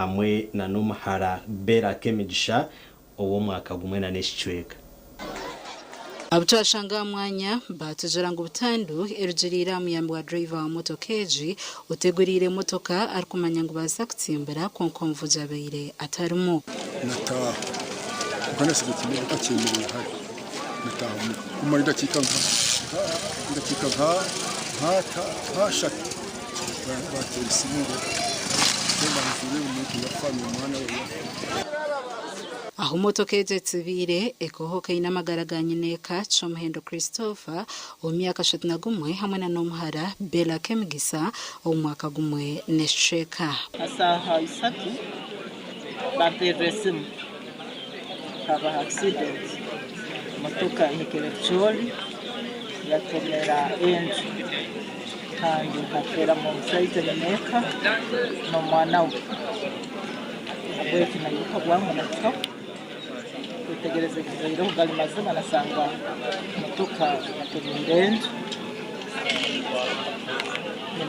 hamwe na n'umuhara bera kemigisha uwo mwaka gumwe na neshicweka Abutashanga mwanya batujara ngo butandu erujirira muyambo wa driver wa motokeji utegurire motoka arikumanya ngo baza kutsimbera konkomvu jabeire atarumo nataha ukana sigitime akemere hari nataha kumara dakika shati baterisimugo cyangwa nzure umuntu yafanye umwana we aho motokeje tsibire ekohoka inamagaraganye neka Chomhendo Christopher omyaka 31 hamwe na nomhara Bella Kemgisa omwaka gumwe nesheka asaha isatu bateresimu kaba accident motoka ihekelecholi yatomera enju kandi hakera mu site neka no mwana we abweki na yuko bwangu na tso tegereze kuzira ugali mazina nasanga motoka yatomera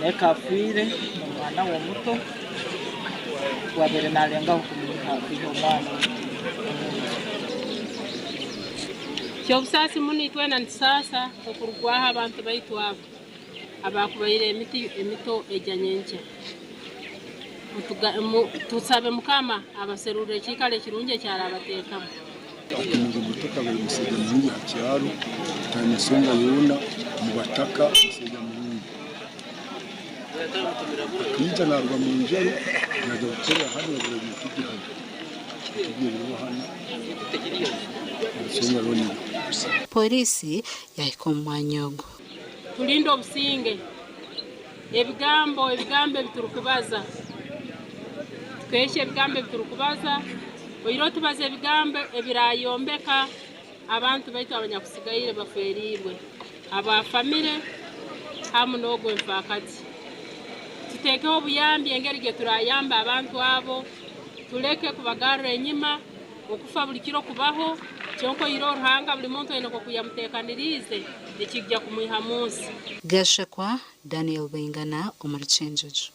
neka afire no mwana wo muto wabere nalenga kumuha kwihomana cyobusasi muni twena sasa okurwaha abantu baitwabo abakubaire emito ejanyenche tusabe mukama abaserure kikale kirunje cyara abatekamo motoka bari musega muri cyaro tanisonga yona mu bataka musega muri kija narwa mu njero naje gukora hano bari kugihana polisi yahikomwanyogo tulindo businge ebigambo biturukubaza tweshe ebigambo biturukubaza oyiro tubaze ebigambo ebirayombeka abantu baitu abanyakusigaire baferirwe aba family hamu nogwe mfakati tutekeho buyambi engerige turayamba abantu abo tuleke kubagarra enyima okufa buli kiro kubaho cyonko yiro ruhanga buli muntu eno kuyamutekanirize ekijja kumuha munsi Gashakwa Daniel Bingana omurichenjojo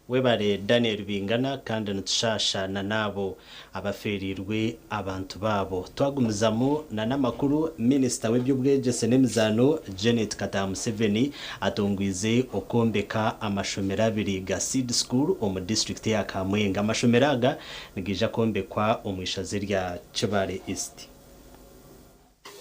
webare Daniel Bingana kandi ntushasha na nabo abaferirwe abantu babo twagumizamo na namakuru minister w'ebyobwegese n'emizano Janet Katamu 7 atongwize okombeka amashomera abiri ga seed school omu district ya Kamwenga amashomeraga nigija kombekwa omwishaze rya Kibale East.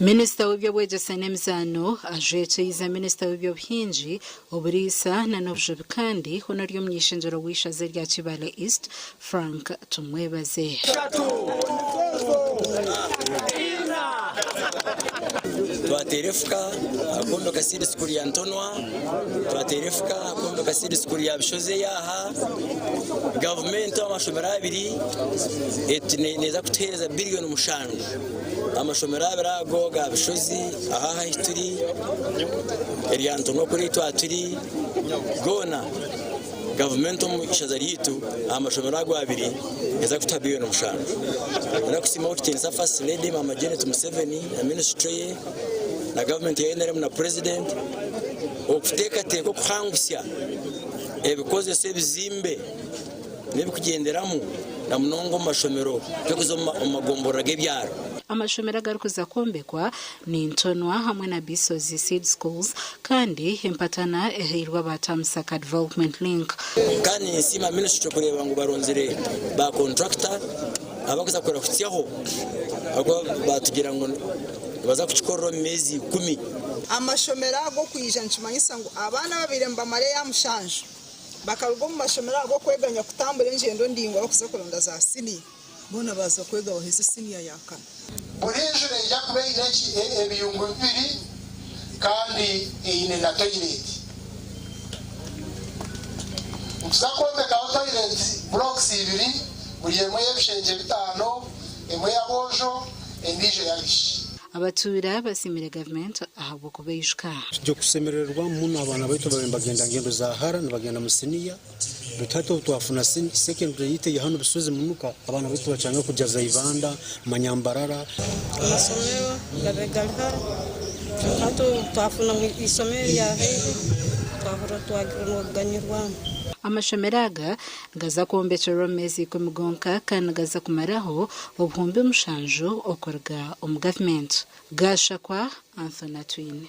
Minister w'ebyobwegese n'emizano ajwecheiza minister w'ebyobhinji oburisa na novjo kandi honaryo myishenjero wishaze rya Kibale East Frank tumwebaze twaterefuka akombe kasiri skuli ya Ntonwa twaterefuka akombe kasiri skuli ya Bishoze yaha government amashomera abiri neza kutereza billion mushanu amashomera abirago ga Bishozi aha hituri ya Ntonwa kuri twaturi gona government ishaza ritu amashomera ago abiri neza kutabiriwe no mushanu nakusima utinsa first lady mama Janet Museveni na ministry na government ya NRM na president okuteka teko kuhangusya ebikoze se bizimbe nebikugenderamu na munongo mashomero cyo magombora gebyaro amashomera garukuza kombekwa ni Ntonwa hamwe na Bisozi seed schools kandi empatana ehirwa batamsaka development link kandi nsima ministry kureba ngo baronzere ba contractor abakoza kora kutyaho abo batugira ngo baza kuchikoro mezi 10 amashomera go kwijja nchimanyisa ngo abana babire mbamare ya mushanjo bakarugo mu mashomera go kweganya kutambura ingendo ndingo bakuza kuronda za sini bona baza kwega baheze senior yakana burejure ya kubera iki ebiyungu bibiri kandi ine na toilet uzakombe ka toilet blocks ibiri buri yemwe yebishenje bitano emwe yabojo endijo yabishi abatura basimire government ahabo kubeyishka byo kusemererwa muno abana baito bagenda ngendo za hara nabagenda musiniya bitato twafuna secondary yite ya hano Bisozi munuka abana baito bacanga kujaza ibanda manyambarara amasomero garegalha hato twafuna isomero ya hehe twahora twagirwa amashomeraga gaza kwombekyerwa omumezi 10 gonka kandi gaza kumaraho obuhumbi 7 okuruga omu gavumenti. Gashakwa Anthony Twine.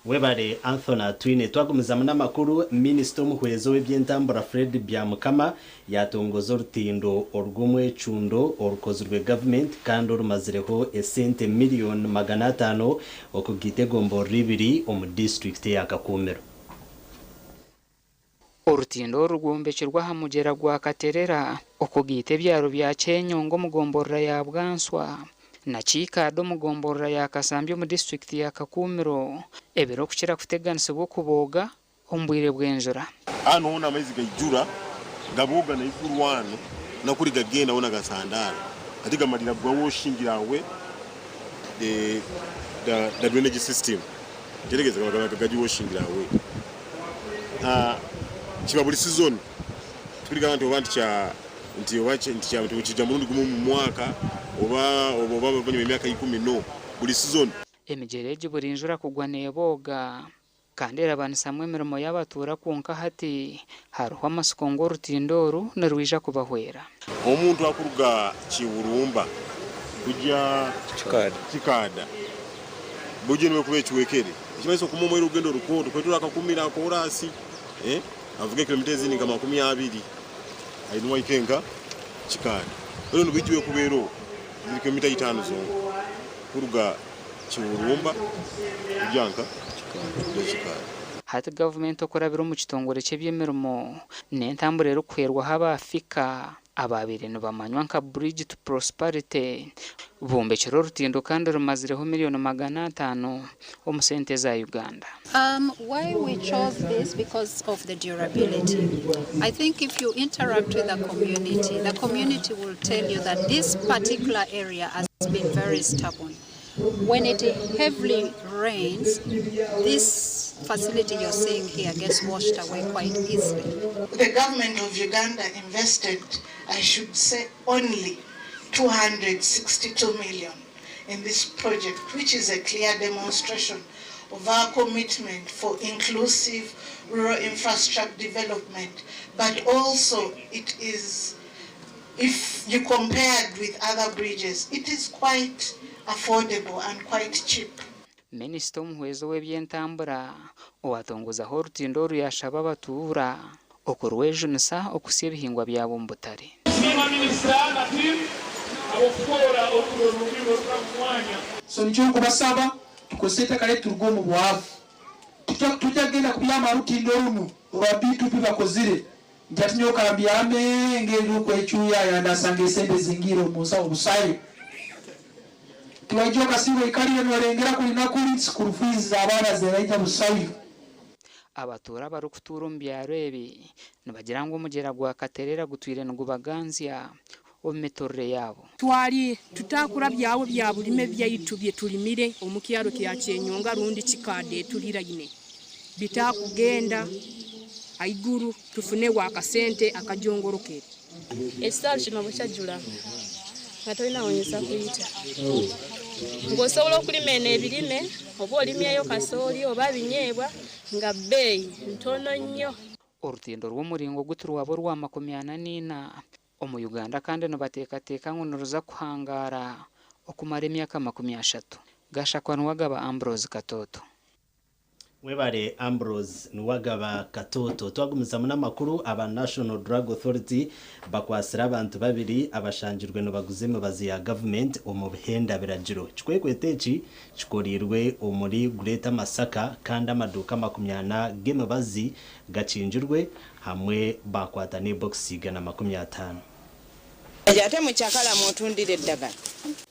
Webare Anthony Twine. Twagumizamu n'amakuru. Minisita omuhwezo w'ebyentambura Fred Byamukama yatongoza orutindo orw'omwecundo orukozirwe gavumenti kandi orumazireho esente miliyoni 500 okugita egomboro 2 omu district ya Kakumiro. Orutindo rugombekyerwa ha mugera gwa Katerera okugita ebyaro bya Kyenyongo mu gomborra ya Bwanswa na Chikado mu gomborra ya Kasambyo mu district ya Kakumiro ebiro kukira kuteganisibwa kuboga ombwire bw'enjura. Hano hona amaizi gajura gaboga na ifurwano na kuri gagenda ona gasandara ati gamalira gwa woshingirawe the drainage system gerageza gaji woshingirawe kiba buli season turiga abantu bantu cha nti wache nti cha tukija murundi gumu mu mwaka oba bavanye emyaka 10 no buli season emijereje buri njura kugwa neboga kandi erabanisa emirimo y'abatura kunka hati hariho amasiko ngo rutindoru narwija kubahwera. Omuntu akuruga Kiburumba kujya Kikada bujyenwe kubekiwekere ikibazo kumumwe rugendo rukondo kwetura akakumira korasi avuge kilometers ni kama 20 ainwa ikenga Kikada rero nubijiwe kubero ni kilometer 5 zongo kuruga Kiburumba kujyanka hati government okorabira mu kitongore cy'ebyemirimo n'entambura rero kwerwa habafika ababiri nibamanywa nka bridge to prosperity bombekero rutindo kandi rumazireho miliyoni 500 omusente za Uganda. Why we chose this because of the durability. I think if you interact with the community will tell you that this particular area has been very stubborn. When it heavily rains, this facility you're seeing here gets washed away quite easily. The government of Uganda invested, I should say, only 262 million in this project, which is a clear demonstration of our commitment for inclusive rural infrastructure development. But also it is, if you compared with other bridges, it is quite affordable and quite cheap. Minisita omuhwezo w'ebyentambura owatongozaho orutindo ruyashaba abatura okurwejunisa okusya ebihingwa byabo mu butare. So nicho kubasaba tukosete kale turgo mu bwavu tutagenda kubyama rutindo runo obabitu bibakozire njatinyo kambyame ngero kwechuya yandasanga esente zingiro musa obusaye tuwajoka siwe ikalire norengera kulina kuli school fees abana zeraija busayo. Abatura barukutura mu byaro ebi nibagira ngo omugera gwa Katerera gutwire ngubaganzya omumitorre yabo. Twali tutakura byawo bya bulime byaitu bye tulimire omukyalo kya Kyenyonga rundi Kikade tulirayine bitakugenda aiguru tufune wa kasente akajongorokere. Ekitalo kino bukyajula nga tolina wonyesa kuyita ng'osobola okulima ebirime oba olimyeyo kasooli oba binyeebwa nga bbeeyi ntono nnyo. Orutindo rw'omuringo guturwabo rwa 40 omu Uganda kandi nibateekateeka ngu niruza kuhangara okumara emyaka 30. Gashakwa Nwagaba Ambrose Katoto. Webare Ambrose Nwagaba Katoto. Twagumizamu n'amakuru aba National Drug Authority bakwasira abantu babiri abashanjirwe nibaguze emibazi ya government omu bihenda biragiro. Kikwekweteeki kikorirwe omuri Greater Masaka kandi amaduuka 80 g'emibazi gakinjirwe hamwe bakwata ne box 50. Ate mu kyakala mutundire eddagala.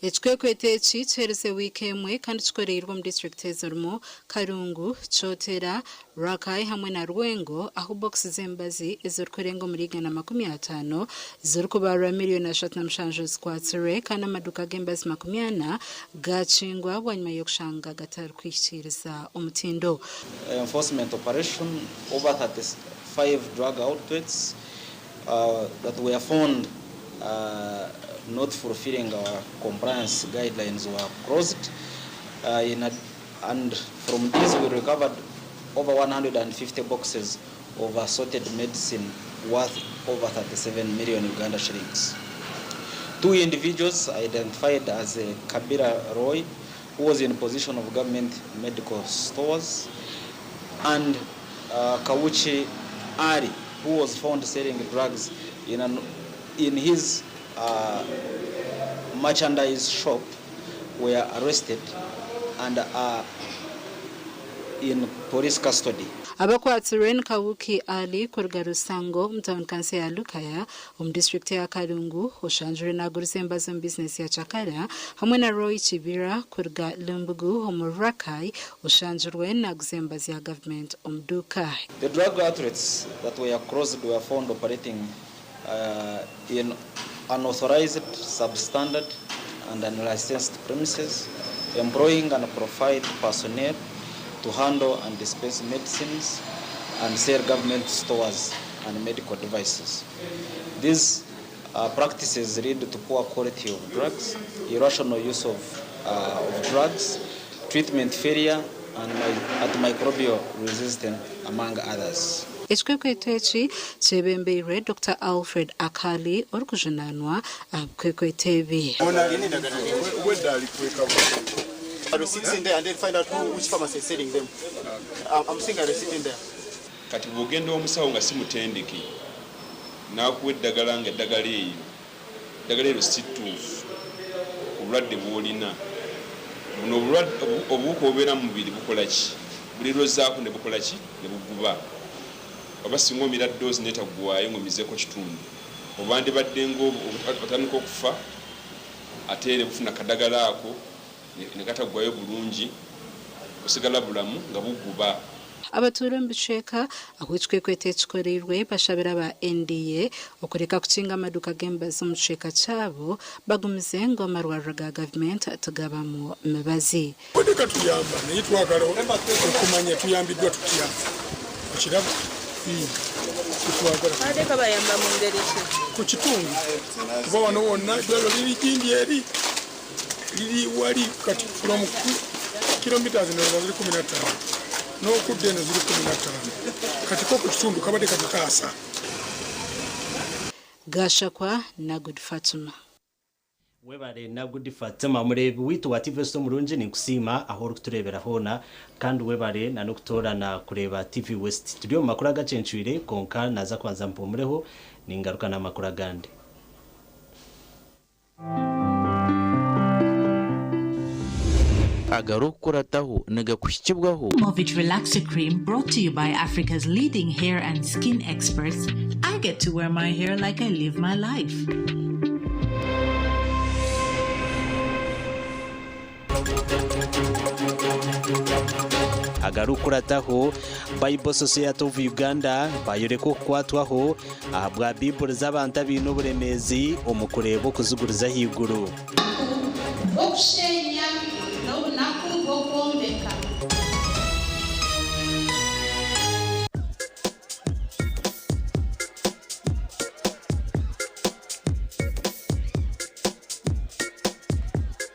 Ekikwekwete kyereze wiiki emwe kandi kikoreirwe mu district ezirimu Karungu, Chotera, Rakai hamwe na Rwengo aho box z'embazi ezirikurenga omuri 50 zirikubarwa miliyoni 37 zikwatsire kandi amaduuka g'embazi 40 gakingwa bwanyuma y'okushanga gatarikwishyikiriza omutindo. Enforcement operation over 35 drug outlets that were found not fulfilling our compliance guidelines were closed, and from these we recovered over 150 boxes of assorted medicine worth over 37 million Uganda shillings. 2 individuals identified as Kabira Roy, who was in position of government medical stores, and Kawuchi Ari, who was found selling drugs in his merchandise shop, were arrested and are in police custody. Abakwatsi Kawuki Ali kurga Rusango mtown kanse ya Lukaya district ya Kalungu oshanjure na gurizembazo business ya Chakara hamwe na Roy Chibira kurga Lumbugu Rakai oshanjure na guzembazi ya government Duka. The drug outlets that were closed were found operating in unauthorized, substandard and unlicensed premises, employing unqualified personnel to handle and dispense medicines and sell government stores and medical devices. These practices lead to poor quality of drugs, irrational use of drugs, treatment failure, and antimicrobial resistance, among others. Echikwekwetechi chebembeire Dr. Alfred Akali orkujunanwa Kwekwetevi. Receipts in there and then find out which pharmacy is selling them. I'm seeing a receipt in there. Kati bugendo omusawo nga simutendeke nakuwa eddagala nga eddagala eyo eddagala eryo situufu obulwadde bw'olina buno obuwuka obubeera mu mubiri bukola ki buli lwozaako ne bukola ki ne buguba oba singa omira ddoozi neetaggwayo ng'omizeeko kitundu oba ndibadde ng'otandika okufa ate era bufuna kaddagala ako ne katagwayo bulungi osigala bulamu nga buguba. Abatura mbicheka akwechwekwete chikorirwe bashabira ba NDA okureka kuchinga amaduka gembazo mucheka chabo bagumize ngo marwaraga government tugaba mu mebazi kodeka tuyamba nitwagalo okumanya tuyambidwa tutya kukirabo tutwagala adeka bayamba mu ngeri ki ku kitundu kuba wano wonna dwalo liri jindi eri liri wali kati from kilometers ziri 15 no kudeno ziri 15 kati ko ku kitundu kabade kati kasa Gashakwa na Good Fatuma. Webale na Good Fatuma murebi witu wa TV West murunje ni kusima aho kuturebera hona kandi webale na nokutora na kureba TV West studio makuru agacencuire konka naza kwanza mpomureho ningaruka na makuru agande. Movit Relaxer Cream brought to you by Africa's leading hair and skin experts. I get to wear my hair like I live my life. Agarukurataho Bible Society of Uganda bayureko kwatwaho ahabwa Bible z'abantu abintu buremezi omukurebo kuzuguriza higuru. Okushenya no nakugo kombeka.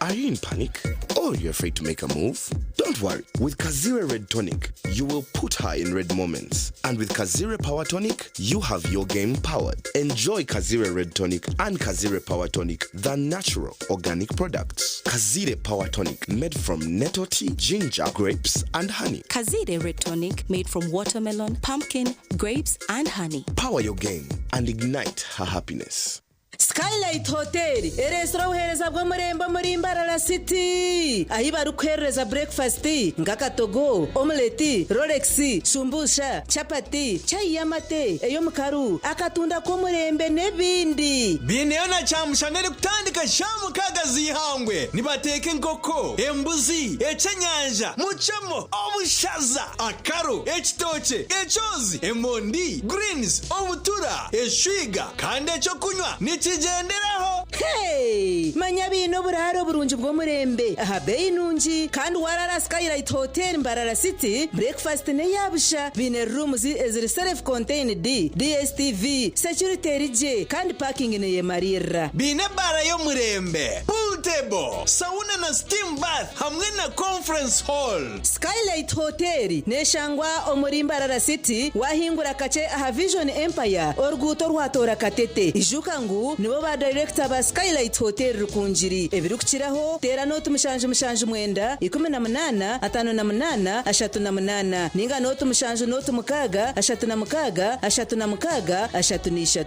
Are you in panic? Or you're afraid to make a move? Don't worry. With Kazire Red Tonic, you will put her in red moments. And with Kazire Power Tonic, you have your game powered. Enjoy Kazire Red Tonic and Kazire Power Tonic, the natural organic products. Kazire Power Tonic, made from nettle tea, ginger, grapes, and honey. Kazire Red Tonic, made from watermelon, pumpkin, grapes, and honey. Power your game and ignite her happiness. Skylight Hotel, eresra uhereza bwo murembo muri Mbarara City. Ahi barukereza breakfast, ngakatogo, omelette, Rolex, shumbusha, chapati, chai yamate, eyo mukaru, akatunda ko murembe nebindi. Bineona chamushanere kutandika shamu kaga zihangwe. Nibateke nkoko, embuzi, echenyanja, muchemo, obushaza, akaro, ekitoche, echozi, emondi, greens, obutura, eshwiga, kande cyo kunywa. Nichigenderaho Hey, manya bino buraro burungi bw'omurembe aha beyi nungi kandi warara Skylight Hotel Mbarara City breakfast ne yabusha bine rooms eziri self contained DSTV security rije kandi parking ne yemarira bine bara yo murembe pool table sauna na steam bath hamwe na conference hall. Skylight Hotel neshangwa omuri Mbarara City wahingura kace aha Vision Empire oruguto rwatora katete ijuka ngu nibo ba director ba Skylight Hotel rukunjiri ebirukiraho tera no tumushanje mwenda 18 58 38 ninga no tumushanje no tumukaga 36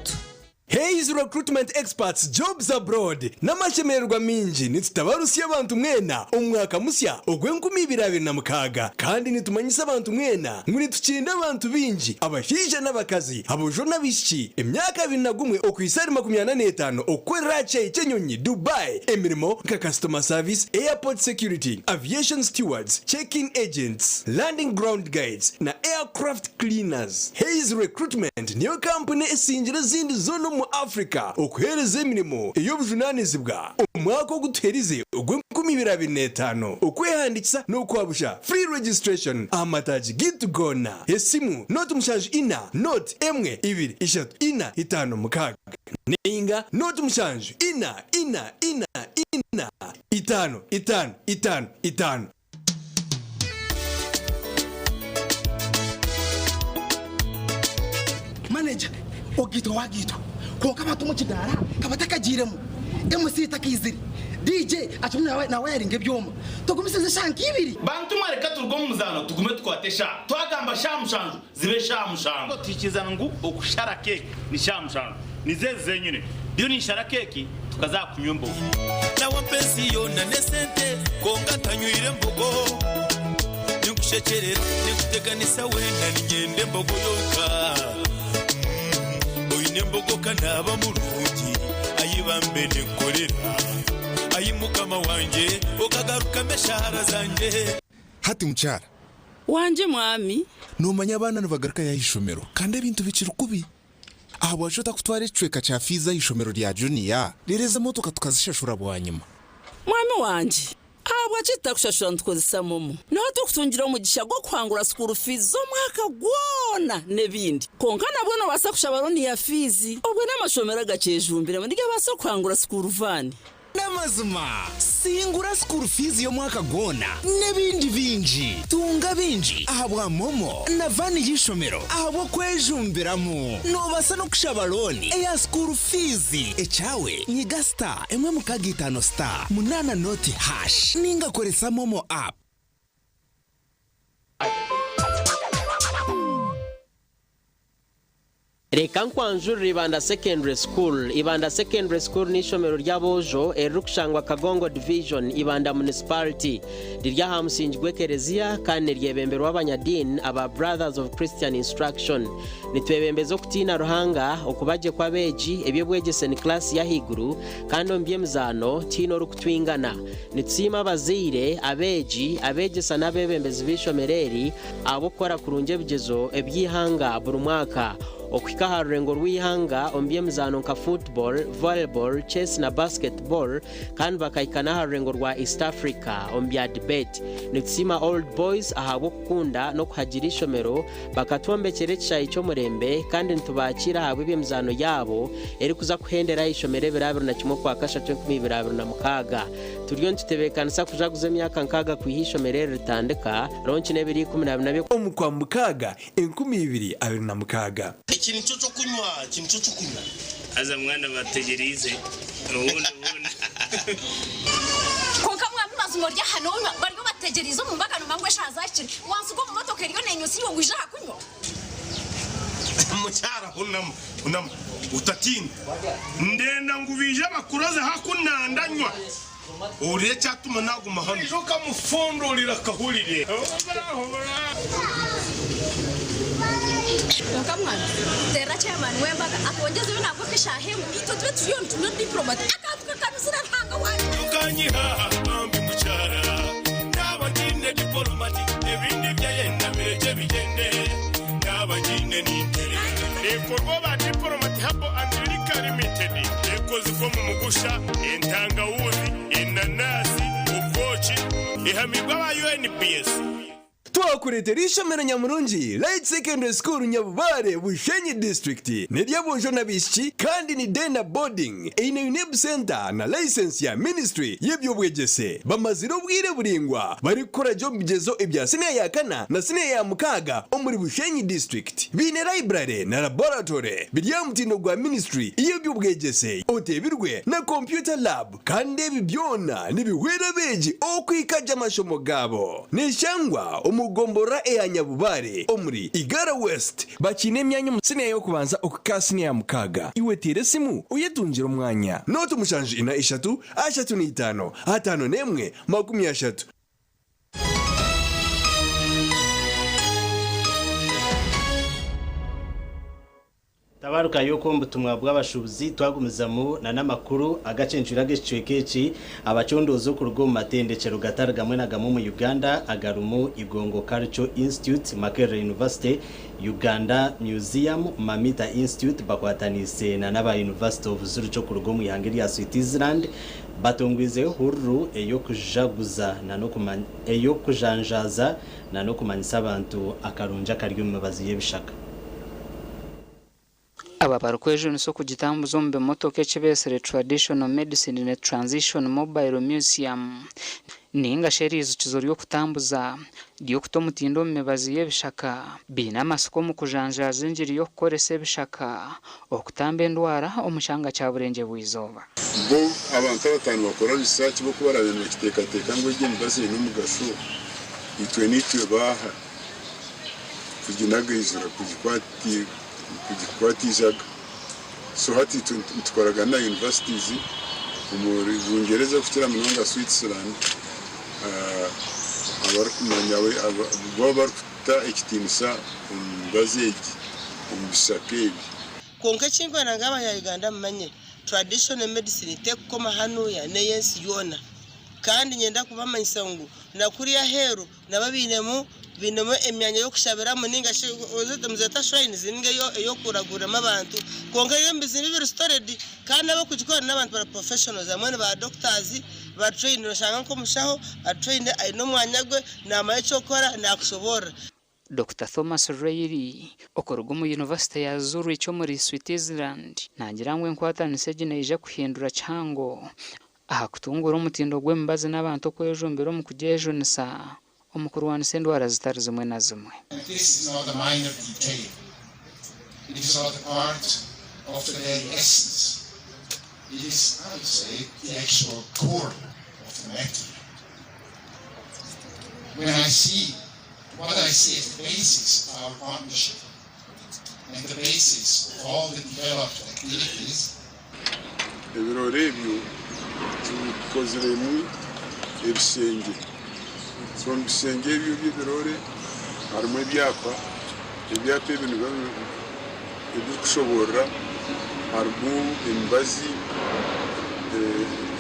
Hayes Recruitment Experts Jobs Abroad n'amashemererwa minji nitutabarusi y'abantu mwena umwaka musya ogwe2026 kandi nitumanyisa abantu mwena nguni tukinda abantu binji abashije n'abakazi abojo n'abishiki emyaka 21 okwisari 25 okwerache Kenyonyi Dubai emirimo nka customer service airport security aviation stewards check-in agents landing ground guides na aircraft cleaners. Hayes Recruitment niyo company esinjira zindi zono mu Africa okuhereza emirimo ey'obujunanizibwa omwaka oguterize ogwe2025 okwehandikisa n'okwabusha free registration amataji gitu gona esimu note mushanju ina note emwe 2 3 4 5 6 ninga note mushanju ina 5 manager ogito wagito konka batu mu kidara kabatakagiremo MC takiziri DJ atumwe nawe yaringe byoma tugumiseze shanki ibiri bantu mareka turgo muzano tugume twatesha twagamba shamushanju zibe shamushanju tikizana ngo okushara keke ni shamushanju nizeze nyine dio ni shara keke tukazakunywa mbogo nawe pensiyo na nesente konga tanywire mbogo nikushekerera nikuteganisa wenda nigende mbogo yoka nembogo kanaba mulungi ayibambe nekolera ayimukama wanje okagaruka meshahara zanje hati mchara wanje mwami numanya abana nubagaruka yahishomero kandi ebintu bikiri kubi aha bwashota kutwara icweka cya fiza y'ishomero rya junior rireza motoka tukazishashura bwanyuma mwami wanje abwa kitakushashura ntukozesa momo naho tukutungira umugisha gwo kwangura school fees zo mwaka gwona nebindi konka nabwo no basakusha baroni ya fizi obwe n'amashomera gacejumbira muri basa kwangura school van namazuma singura school fees yo mwaka gwona nebindi binji tunga binji ahabwa momo na van y'ishomero ahabwo kwejumbiramo no basa no kushabaroni ya school fees echawe nyiga star emwe mukagitano star munana noti hash ninga koresa momo app. Reka nkwanjurira Ibanda Secondary School. Ibanda Secondary School ni ishomero ry'abojo erukushangwa Kagongo Division Ibanda Municipality rirya hamusinjwe Kereziya kandi ryebemberwa abanyadini aba Brothers of Christian Instruction. Nitwebembezo kutina ruhanga okubaje kwa beji ebyo bwegese ni class ya higuru kandi ombye mzano tino rukutwingana. Nitsima abazire abeji abegesa nabebembezi bishomereri abokora kurunje bigezo ebyihanga buri mwaka okwika harengo rwihanga ombye mzano nka football, volleyball, chess na basketball kandi bakayikana harengo rwa East Africa ombya debate. Nitsima old boys ahabo kukunda no kuhagira ishomero bakatwombekere cyayi cyo murembe kandi ntubakira habwe mzano yabo eri kuza kuhendera ishomere birabiro na kimwe kwa kasha 2026 turiyo ntitebekanisa kujaguza myaka nkaga kuhishomere ritandika ronchi nebiri 12 omukwa mukaga 2026 ikintu cyo kunywa aza mwana bategerize ubundi konka mwami mazumo rya hano bari bategerize mu mbagano mangwe shazakiri wansugo mu motoka iriyo nenyusi yo ngwija hakunywa mucyara unam utatinda ndenda ngubije bakuraze hakunandanywa uriye cyatuma naguma hano joka mufondorira kahurire konka mwana tera chairman wembaga akongeze yo nabwo kishahemu ito twe tuyo ntuno diplomat akatuka kanuzira ntanga wanje ukanyiha ambi mucyara n'abagine diplomat ebindi byayenda mireke bigende n'abagine n'intere ekorwa ba diplomat habo America limited ekoze ko mu mugusha entangawuzi enanasi ukochi ihamibwa ba UNPS twakuretera ishomero nyamurungi Light Secondary School Nyabubare Bushenyi District niryabojo nabishiki kandi ni day na boarding ine UNEB Center na license ya Ministry y'ebyobwegese bamazira ubwire buringwa bari gukora job bigezo ibya senior ya kana na senior ya mukaga omuri Bushenyi District bine library na laboratory birya mutindo gwa Ministry y'ebyobwegese otebirwe na computer lab kandi bibyona nibihwera beji okwikaja amashomo gabo nishangwa mugombora ya Nyabubare omuri Igara West bakine emyanya musine yo kubanza okukasini ya mukaga iwetire simu uyetunjira umwanya noto mushanje ina 3 ashatu ni 5 5 nemwe 30 tabaruka yuko mbutumwa bw'abashubuzi twagumizamo na namakuru agacencura gicwekeci abacondozo ku rugo matendekero gataragamwe na gamu mu Uganda agarumu Igongo Cultural Institute Makerere University Uganda Museum Mamita Institute bakwatanise na naba University of Zurich ku rugo mu Ihangiri ya Switzerland batongwize huru eyo kujaguza na no kumanya eyo kujanjaza na no kumanyisa abantu akarunja kariyo mubazi yebishaka aba barukwejo niso kugitambuzo mbe motoke chebesere traditional medicine ne transition mobile museum ninga sherizo kizoriyo kutambuza diyo kutomutindo mmebazi yebishaka bina amasoko mu kujanjaza injiri yo kukoresa ebishaka okutambe ndwara omushanga cya burenge bwizoba bo abantu batanu bakora research bo kubara ibintu kitekateka ngo ije mbaze n'umugasho itwe nitwe baha kuginagizira kugikwatizaga so hati twaraga na universities muri Bungereza kutira mu nga Switzerland abarkumanyawe ababarkuta ekitinisa umbazeji umbisakeli konka chingwana ngaba ya Uganda mmanye traditional medicine tekoma hano ya neyensi yona kandi nyenda kubamanyisa ngo nakuriya hero nababinemu binemo emyanya yo kushabira muninga ozete muzeta shrine zinge yo kuragura mabantu konka yo mbizimi bir stored kandi abo kugikora n'abantu bara professionals amwe ba doctors ba train bashaka ko mushaho a train no mwanyagwe nama cyo kora nakushobora Dr. Thomas Reilly okorugo mu University ya Zurich muri Switzerland nangirangwe nkwatanise gine ije kuhindura cyango aha kutungura umutindo gw'embaze n'abantu ko ejombero mu kugejo nisa omukuru wa ndwara zitari zimwe na zimwe. This is not a minor detail. It is not part of the very essence. It is, I would say, the actual core of the matter. When I see what I see as the basis of our partnership and the basis of all the developed activities, from Sengeri y'ibirore harimo ibyapa ibintu kushobora harimo imbazi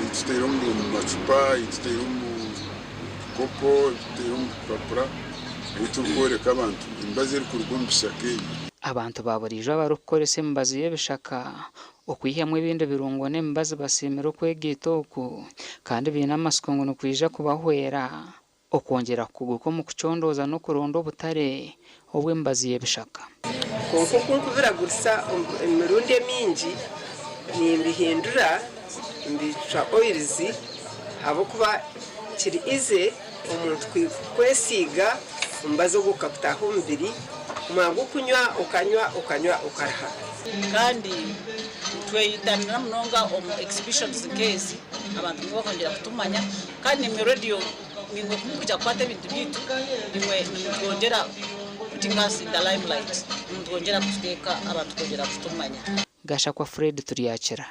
itero mu macupa itero mu kopo itero mu papura itugoreka abantu imbazi iri ku rwumbishake abantu baburije abarukorese imbazi yebishaka okwihemwe ibindi birungo n'imbazi basimira kwegitoku kandi bina amaskongo no kwija kubahwera okongera kuguko mu kucondoza no kurondo butare obwembazi yebishaka konko kubiragurisa imirundi mingi ni mbihindura mbica oils abo kuba kiri ize umuntu kwesiga umbazo gukaptaho mbiri umwango kunywa ukanywa ukaraha kandi tweyitana mnonga exhibitions case abantu bakongera kutumanya kandi mu radio nimwe kuja kwate bintu bitu nimwe twongera kutingasi the limelight twongera kuteka abantu kongera kutumanya gasha kwa Fred turiyakira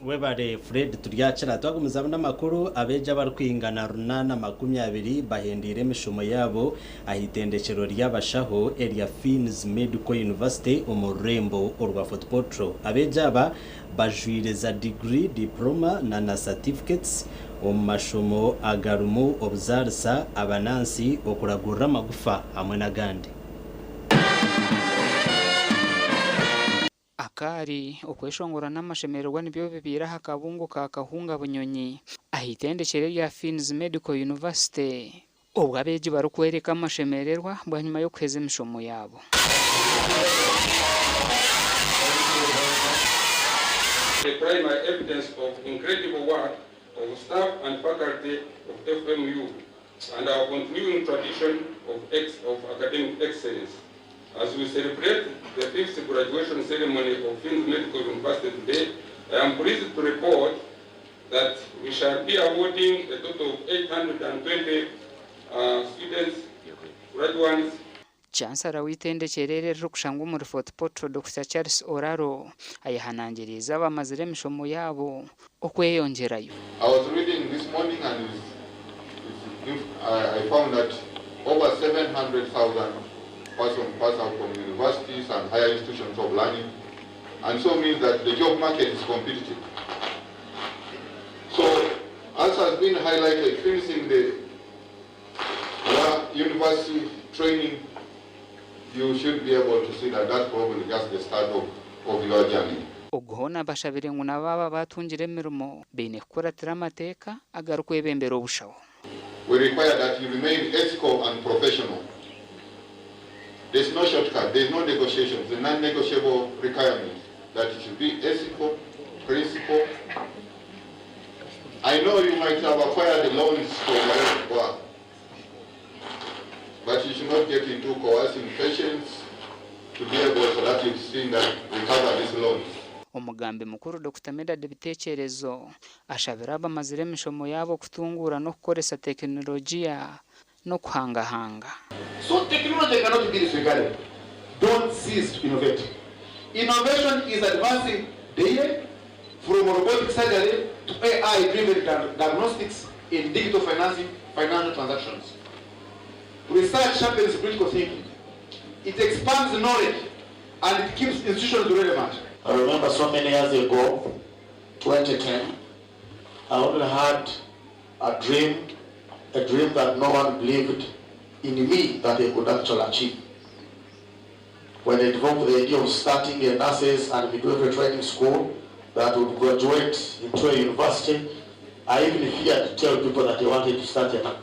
webare Fred turyakira twagumiza n'amakuru abeja barkwingana runana 20 bahendire imishomo yabo ahitendekero ry'abashaho Area Fins Medical University umurembo urwa football abeja bajwireza degree diploma na certificates omashomo agarumu obzarsa abanansi okuragura magufa hamwe na gandi akari okweshongora n'amashemererwa nibyo bibiraho akabungo ka Kahunga Bunyonyi ahitendekere rya Fins Medical University ubwo abeji barukwereka amashemererwa bwa nyuma yo kweza imishomo yabo. The primary evidence of incredible work of staff and faculty of FMU and our continuing tradition of academic excellence. As we celebrate the 5th graduation ceremony of Fins Medical University today, I am pleased to report that we shall be awarding a total of 820 students, graduates. Chancellor w'itendekerere rukushangwa muri Fort Portal Dr. Charles Oraro ayahanangiriza abamazire mishomo yabo okweyongerayo. I was reading this morning and I found that over 700,000 persons pass out from universities and higher institutions of learning, and so means that the job market is competitive. So, as has been highlighted, finishing the university training, you should be able to see that that's probably just the start of your journey. Uguhona bashabire ngo nababa batungire mirimo bene kuratira amateka agaruko ebembero bushaho. We require that you remain ethical and professional. There's no shortcut, there's no negotiations, the non-negotiable requirement that you should be ethical, principled. I know you might have acquired the loans for your work, but you should not get into coercing patients to be able so that you've seen that recover these loans. Umugambi mukuru Dr. Medad bitekerezo ashabira abamazire mishomo yabo kutungura no gukoresha teknolojia no kuhangahanga. So technology cannot be disregarded. Don't cease to innovate. Innovation is advancing daily from robotic surgery to AI-driven diagnostics in digital financing, financial transactions. Research sharpens critical thinking. It expands knowledge and it keeps institutions relevant. I remember so many years ago, 2010, I only had a dream that no one believed in me that I could actually achieve. When I developed the idea of starting a nurses and midwifery training school that would graduate into a university, I even feared to tell people that I wanted to start a.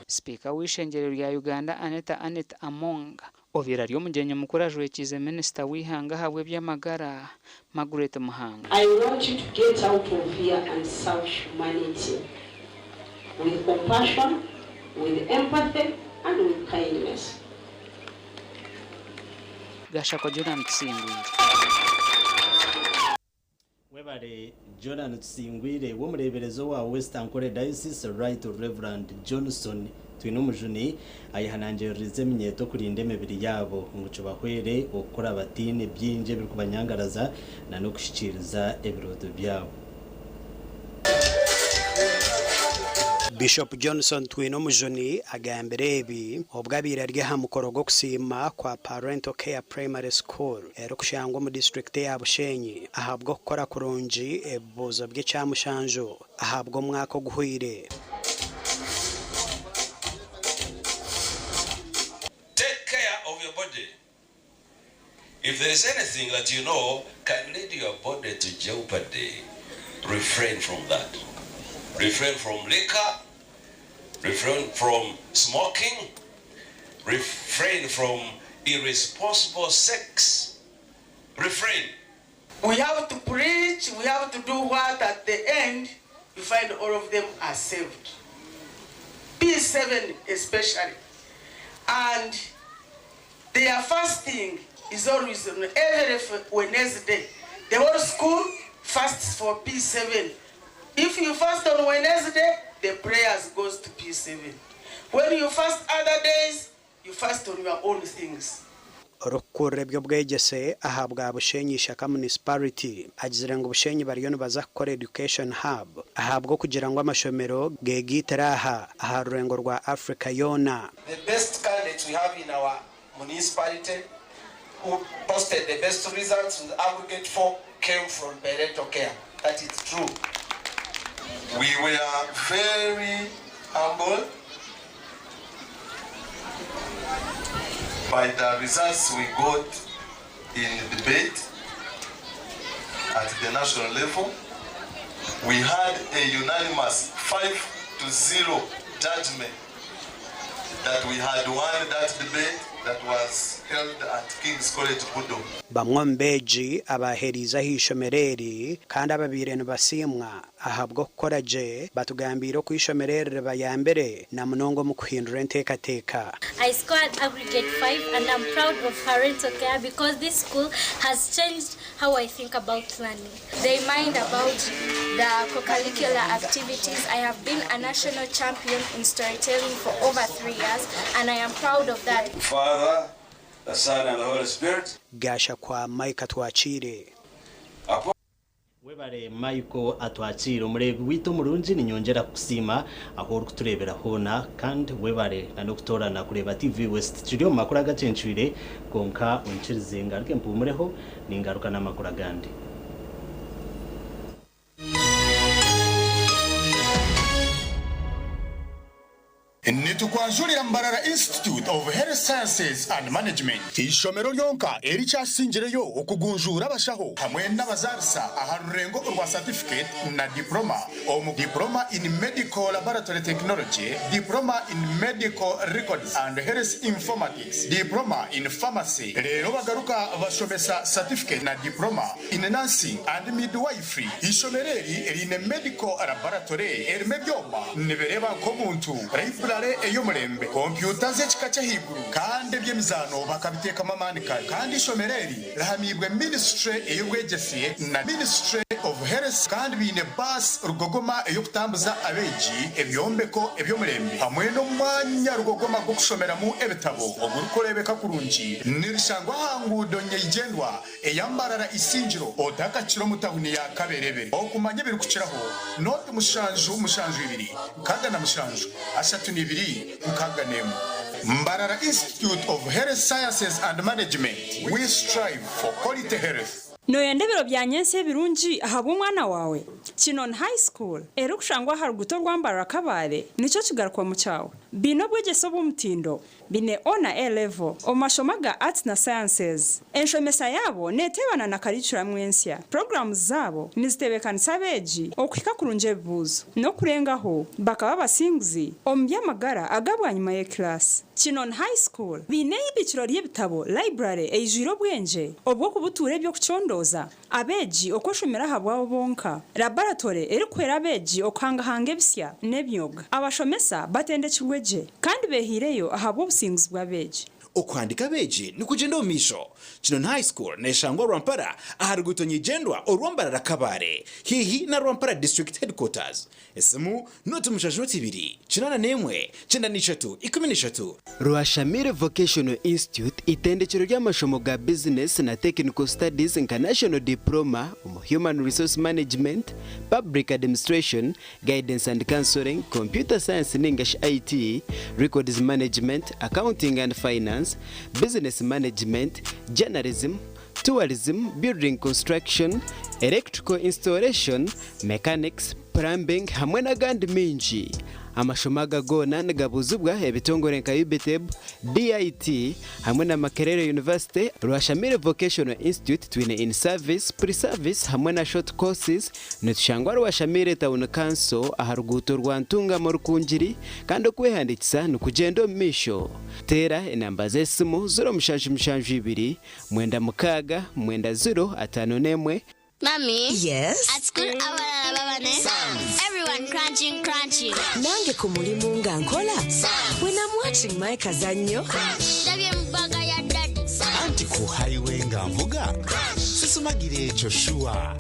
Speaker w'ishengerero rya Uganda Annette Among ovira ryo mugenye mukuru ajwekize Minister w'ihanga habwe by'amagara Margaret Muhanga. I want you to get out of here and serve humanity with compassion, with empathy and with kindness. Gashako Jordan Tsingwire. Webare Jordan Tsingwire wo mureberezo wa Western Kore Diocese Right Reverend Johnson twinumujuni ayihanangirize minyeto kurinde mebiri yabo ngo bahwere okora batine byinje biri kubanyangaraza na no kushikiriza ebirodo byabo. Bishop Johnson twinumujuni agambere ebi obwabira rye hamukorogo kusima kwa Parental Care Primary School ero kushangwa mu district ya Bushenyi ahabwo gukora kurunji ebuzo bwe cyamushanjo ahabwo mwako guhwire. Take care of your body. If there is anything that you know can lead your body to jeopardy, refrain from that. Refrain from liquor, refrain from smoking, refrain from irresponsible sex. Refrain. We have to preach, we have to do what at the end you find all of them are saved. P7 especially. And their fasting is always on every Wednesday. The whole school fasts for P7. If you fast on Wednesday, the prayers goes to P7. When you fast other days, you fast on your own things. Rukure byo bwegese ahabwa Bushenyi shaka municipality agizira ngo Bushenyi bariyo baza gukora education hub ahabwo kugira ngo amashomero gegitaraha aharurengo rwa Africa yona. The best candidates we have in our municipality who posted the best results with aggregate 4 came from parental care. That is true. We were very humble by the results we got in the debate, at the national level. We had a unanimous 5-0 judgment that we had won that debate that was held at King's College Budo. Bamwe mbeji abaheriza hishomereri kandi ababireno basimwa ahabwo koraje batugambira ko ishomerere bayambere na munongo mu kuhindura entekateka. I scored aggregate 5 and I'm proud of parental care because this school has changed how I think about learning. They mind about the co-curricular activities. I have been a national champion in storytelling for over 3 years and I am proud of that. Father, the Son and the Holy Spirit. Gasha kwa Mike atwachire. Webare Michael atwachire umurebi wito murunji ni nyongera kusima aho kuturebera hona kandi webare no kutorana kureba TV West Studio makuru agacenshwire konka unchirizenga arike mpumureho ningaruka namakuru agandi. Nitukwanjulira Mbarara Institute of Health Sciences and Management. Ishomero lyonka ericyashingireyo okugunjura abashaho hamwe n'abazarisa aharurengo urwa certificate na diploma omu diploma in medical laboratory technology, diploma in medical records and health informatics, diploma in pharmacy. Rero bagaruka bashomesa certificate na diploma in nursing and midwifery. Ishomereri erine medical laboratory erime byoma nibereba ko muntu eyo murembe computer ze chikacha higuru kandi byemizano bakabiteka mamanika kandi ishomereri rahamibwe ministry eyobwegesiye na ministry of health kandi bine bus rugogoma eyo kutambuza abeji ebyombeko ebyo murembe hamwe no mwanya rugogoma go kushomeramo ebitabo ogurukorebeka kurunji nirishangwa hangudo nyegendwa eyambarara isinjiro odaka kiro mutahuni ya kaberebere okumanye biri kuciraho note mushanju ibiri kaga na mushanju ashatu ibiri ukaganemo. Mbarara Institute of Health Sciences and Management. We strive for quality health. Noyendebero byanyense birungi ahaba umwana wawe. Chinon High School erukushangwa haruguto rwambara kabare nico kigarukwa mu cyawe. Bino bwegeso bumutindo bine ona A level omashomaga arts na sciences. Enshomesa yabo netebana na curriculum mwensya. Programs zabo nizitebekanisa beji okwika kurunje buzo no kurengaho bakaba basinguzi ombyamagara agabwa nyuma ye class. Chinon High School bine ibiciro ry'ebitabo library ejiro bwenje obwo kubuture byo kuchondoza abeji okoshomera habwa bonka laboratory erikwera abeji okanga hange bisya nebyoga abashomesa batendekirweje kandi behireyo ahabwo businguzi bwa beji okwandika beji nikugenda omisho. Chinon High School neshangwa Rwampara aharuguto nyigendwa orwambara kabare hihi na Rwampara District Headquarters. Esimu notu mushajoti ibiri chinana nemwe chenda nishatu 13. Rwashamire Vocational Institute itendekero ry'amashomo ga business na technical studies international diploma human resource management, public administration, guidance and counseling, computer science and English IT, records management, accounting and finance, business management, journalism, tourism, building construction, electrical installation, mechanics, plumbing hamwe na gandi minji. Amashomaga gona nagabuzubwa ebitongore nka UBTEB, DIT hamwe na Makerere University. Rwashamire Vocational Institute twine in service, pre-service hamwe na short courses. Netushangwa Rwashamire Town Council aharuguto rwantunga mu rukunjiri kandi okwehandikisa nukugendo misho. Tera enamba zesimu 0772 9 0 Mommy? Yes? At school, everyone crunching. Nange kumulimu nga nkola. When I'm watching my kazanyo. Auntie ku highway nga mvuga. Sisumagire echo sure.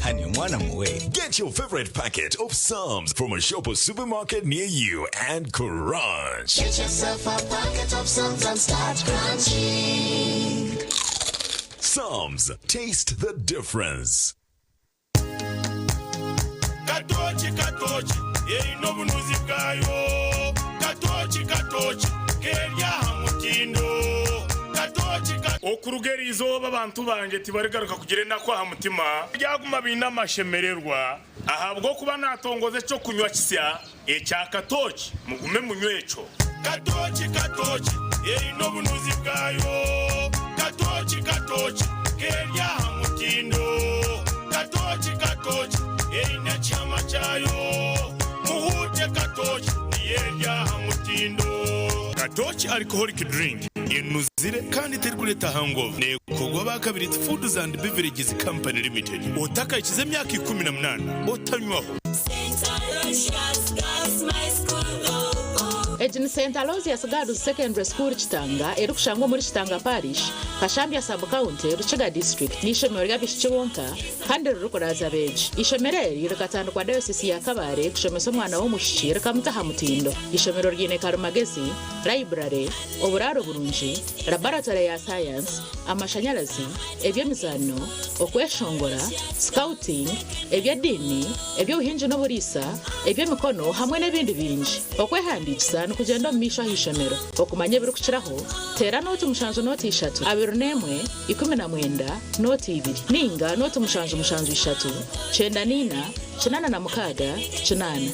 Honey, mwana muwe. Get your favorite packet of Psalms from a shop or supermarket near you and crunch. Get yourself a packet of Psalms and start crunching. Psalms, taste the difference. Katochi, no bunuzi bwayo. Katochi, kerya hamutindo. Okurugeri izoba abantu banje tibaregaruka kugirenda kwa mutima byaguma binamashemererwa ahabwo kuba natongoze cyo kunywa kisya ecya katochi mugume munywecho katochi no bunuzi bwayo katochi katochi katochi kerya hamutindo katochi katochi eina chama chayo muhute katochi yerya hamutindo katochi alcoholic drink inuzire kandi terkuleta hangover ne kogwa bakabiri Foods and Beverages Company Limited otaka ikize myaka 18 otanywaho Ejini St. Aloysius Girls Secondary School Chitanga erukushangwa muri Chitanga Parish Kashambya Sub County Ruchiga District n'ishomero ry'abishikibonka kandi rurukuraza beje ishomero rirakatana kwa diocese ya Kabare kushomesa umwana wo mushikira kamutaha mutindo ishomero ryine Karumagezi library oburaro burunji laboratory ya science amashanyarazi ebyemizano okweshongora scouting ebyadini ebyobuhinji n'oburisa ebyemikono hamwe n'ebindi binji okwehandikisa kugenda mu misho hishomero okumanya biri kuchiraho tera noti mushanzo noti 3 abirnemwe 19 noti 2 ninga noti mushanzo 3 chenda nina chinana na mukaga chinana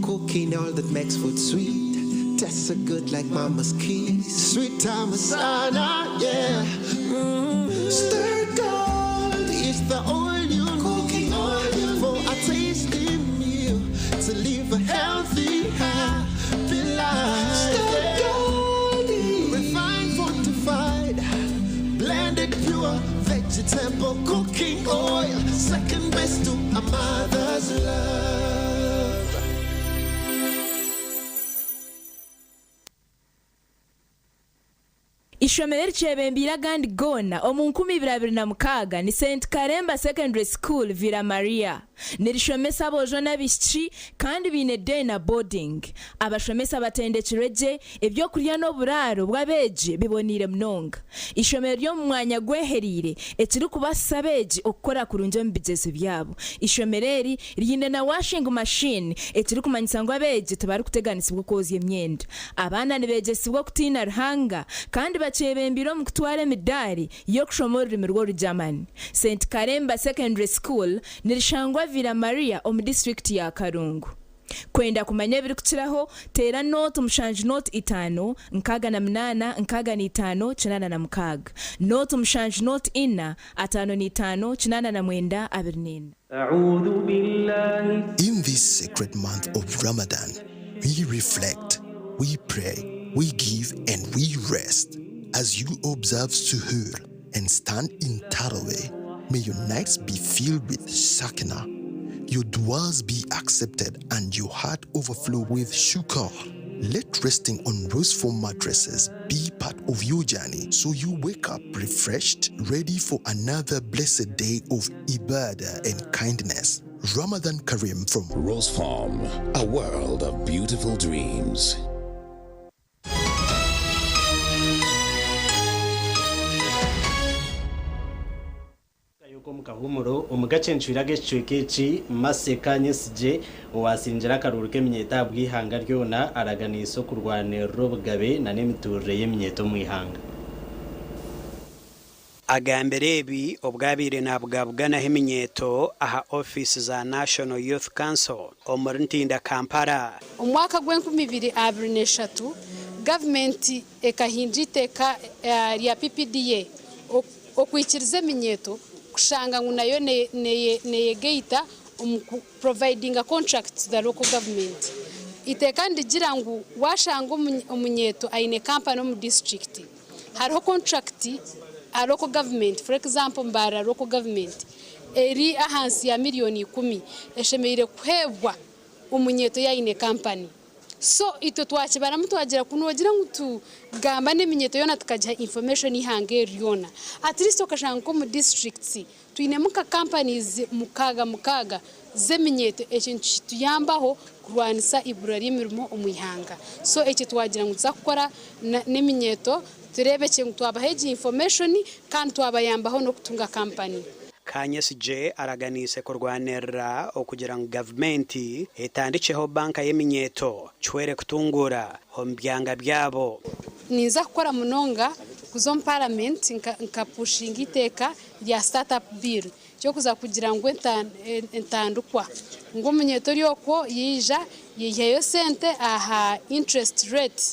Cooking all that makes food sweet, tastes so good like mama's kiss. Sweet Thomasana, yeah. Stir gold is the oil you cooking oil for a tasty meal to live a healthy, happy life. Stir gold, refined, fortified, blended pure vegetable cooking oil, second best to a mother's love. Ishomero chebembira gandi gona omunkumi 2026 ni St. Karemba Secondary School Villa Maria nirishomesa abojo n'abishiki kandi bine day na boarding abashomesa batendekireje ebyo kurya no buraro bwabeje bibonire mnonga ishomero ryo mu mwanya gweherire ekiri kubasabeje okukora kurunje mu bigezo byabo ishomero ryine na washing machine ekiri kumanyisa ngo abeje tebari kuteganisibwa koza imyenda abana nibegesibwa kutina ruhanga kandi bachebembiro mu kutwara midari yo kushomora ururimi rwo rujamani St. Karemba Secondary School nirishangwa Villa Maria omu district ya Karungu kwenda kumanya biri kuchiraho tera note mushanju note 5 nkaga na 8 nkaga ni 5 chinana na mkaga note mushanju note 4 5 ni 5 chinana na mwenda 24 In this sacred month of Ramadan, we reflect, we pray, we give, and we rest. As you observe Suhoor and stand in Tarawih, may your nights be filled with Sakina, your duas be accepted, and your heart overflow with shukr. Let resting on rose foam mattresses be part of your journey, so you wake up refreshed, ready for another blessed day of ibadah and kindness. Ramadan Kareem from Rose Farm, a world of beautiful dreams. Kahumuro umugacenshwira gecwekeci maseka nyesije wasinjira karuruke myeta bwihanga ryona araganiso kurwanero bgabe na nemiture yemyeto mwihanga agamberebi obwabire nabwabwana heminyeto aha office za National Youth Council omurintinda Kampala umwaka gw'2023 government ekahinjiteka ya PPDA okwikirize minyeto kushanga ngunayo neyegeita providing a contract to the local government itekandi jirangu washanga umunyeto aine company mu district hariho contract a local government, for example mbara local government eri ahansi ya miliyoni 10 eshemeire kuhebwa umunyeto yaine company so ito twakibara mutwagira kunogira ngutu gamba neminyeto yona tukaja information ihange ryona at least okashanga ko mu districts tuine muka companies mukaga zeminyeto ekintu tuyambaho kurwanisa ibura ry'imirimo umuyihanga so eki twagira ngutsa gukora neminyeto turebe cyo twabaheje information kandi twabayambaho no kutunga company Kanyesije araganise kurwanera okugira ngo government etandiceho banka yeminyeto chwere kutungura hombyanga byabo niza gukora munonga kuzo parliament nkapushinga iteka rya startup bill cyo kuza kugira ngo entandukwa ngo munyeto ryoko yija yeyo sente aha interest rate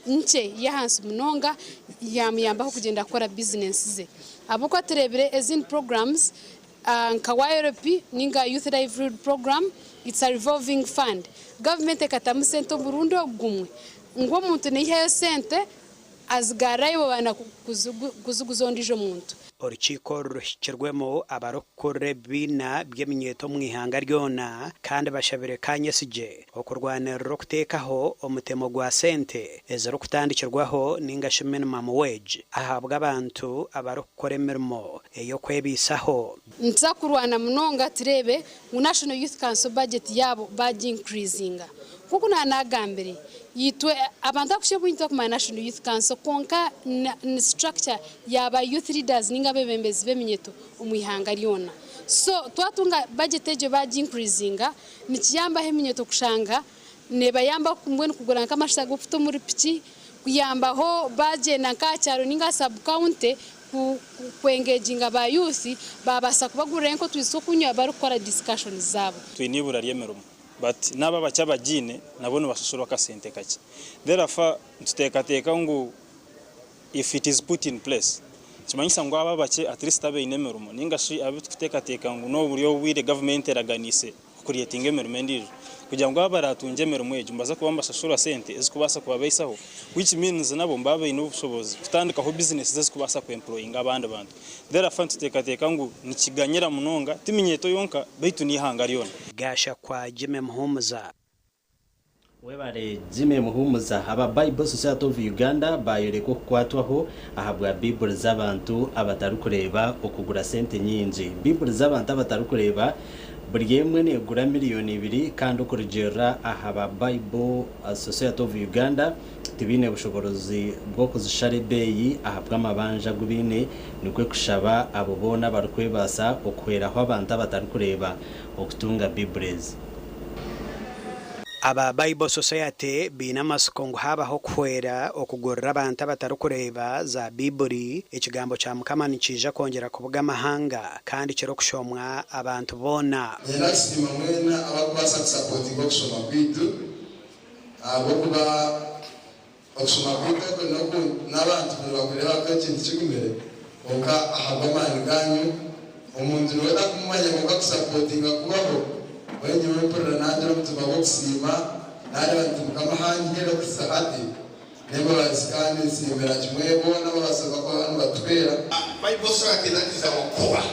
nche yahansi munonga yamuyambaho kugenda akora business ze abuko turebere ezin programs nka YRP ninga youth livelihood program. It's a revolving fund. Government ekatamu sente Burundi gumwe ngo muntu niheyo sente azigarayo bana kuzuguzondijo muntu. Urukiko rushyirwemo abarokore bina by'eminyeto mu ihanga ryona kandi bashabire kanyesije okurwanira rokutekaho omutemo gwa sente ezero kutandikirwaho ningashe minimum wage ahabwa abantu abarokore emirimo eyo kwebisaho. Nza kurwana munonga turebe National Youth Council budget yabo baji increasinga kuko nanagambere yitwe abantu akushe bwinto ku National Youth Council konka structure yaba youth leaders ninga bebembezi beminyeto umuyihanga ryona so twatunga budget ejo baji increasinga nikiyamba heminyeto kushanga neba yamba kumwe kugura nkamashago gufite muri piki kuyambaho baje nakacyaro ninga sub county kwengeginga ba youth babasa kubagurira enko twisokunya barukora discussions zabo twinibura ryemerumo but naba bacyabagine nabone basusurwa kasente kake therefore tutekateka ngo if it is put in place kimanyisa ngo aba bace at least abe inemerumo ningashi abe tutekateka ngo no buriyo wire government eraganise creating emerumo ndije kugira ngo abaratunje emerumo ejo mbaza kuba mbasasura sente ezikubasa kubabesaho which means nabo mbabe n'ubushobozi kutandika ho business zezikubasa ku employing abandi bantu therefore tutekateka ngo nikiganyira munonga timinyeto yonka baitu ni hanga ryona gasha kwa Jime Muhumuza webare Jime Muhumuza aba Bible Society of Uganda bayereko kwatwaho ahabwa Bible z'abantu abatarukureba okugura sente nyinji Bible z'abantu abatarukureba buri yemwe negura miliyoni 2 kandi ukurugera ahaba Bible Society of Uganda tibine bushoborozi bwo kuzishare beyi ahabwa amabanja gubine nikwe kushaba abo bona barukwebasa okweraho abantu abatarukureba okutunga Bibles. Aba Bible Society bina masikongo habaho kwera okugorra abantu abatarukureba za Bible ikigambo cya Mukama nikije kongera kuvuga amahanga kandi kiro kushomwa abantu bona Nelaksima mwena abakubasa support ngo kushoma Bible abo kuba okusoma Bible ko nako nabantu bakureba ko kintu cy'imbere onka ahabwa manganyo umuntu noda kumanya ngo kusupportinga kubaho wenye wempura nadra mutuma bokusima nari bantu kamahangera kusahati nemba basikani simera kimwe bona babasaba ko abantu batwera Bible Society nakiza mukoba